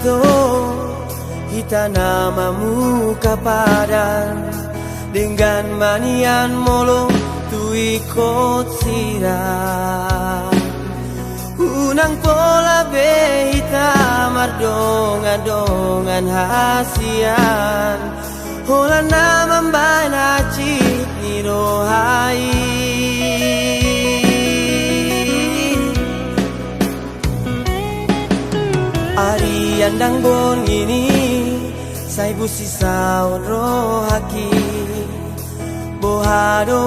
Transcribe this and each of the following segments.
itu kita namamu kapadan dengan manian molo tu ikut sirah unang pola be hitam ardongan hasian hola nama mbana cip ni rohai Ari andang bon ini sai busi saun rohaki bohado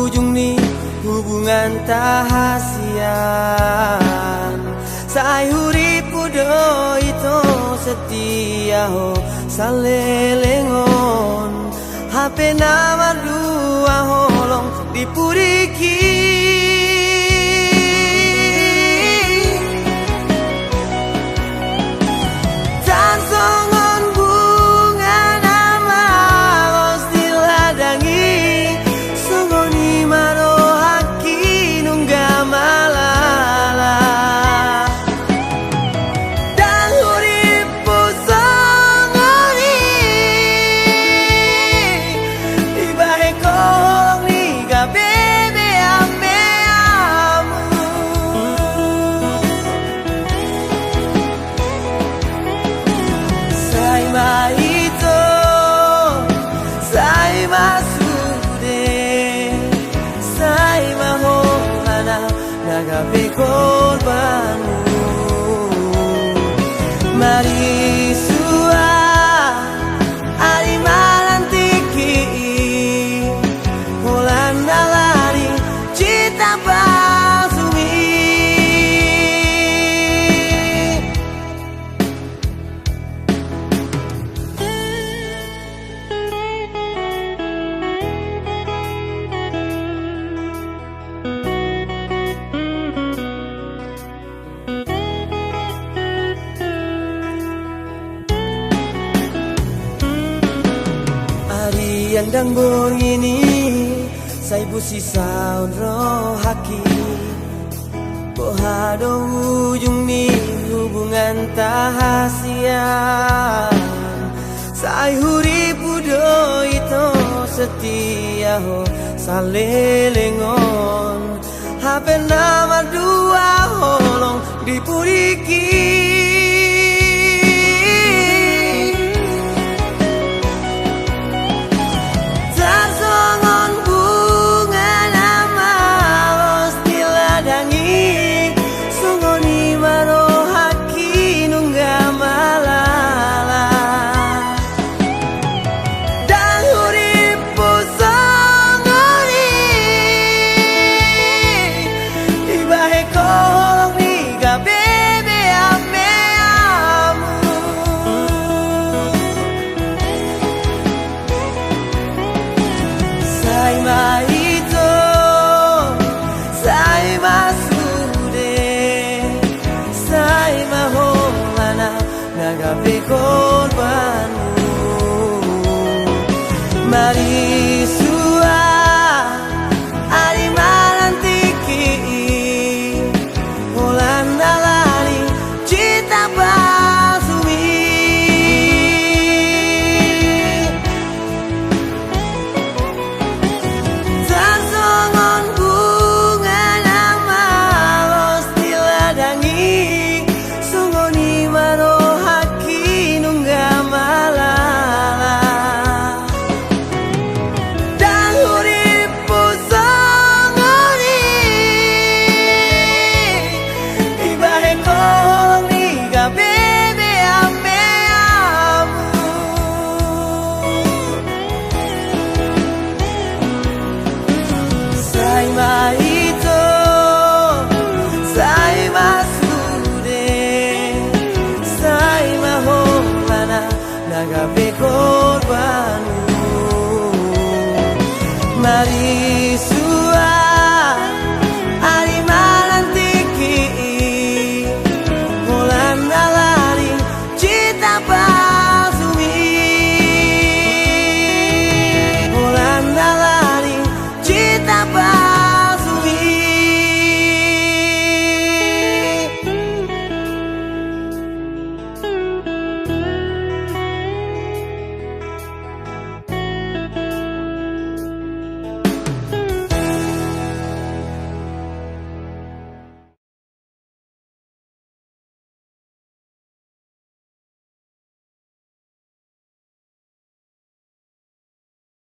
ujung ni hubungan tahasian sai huripu do itu setia ho salelengon HP nama dua holong dipuriki nagapi korbanmu mari sua ari malantiki holan nalari cita basumi yang dan bor ini sai busi saun rohaki bohado ujung ni hubungan tahasian sai huripu do itu setia ho salelengon HP nama dua holong dipuriki nagapi korbanmu mari sua ari malantiki holan nalari cita basumi sasongon bunga nama los diladangi sungoni maro nagapi korbanmu mari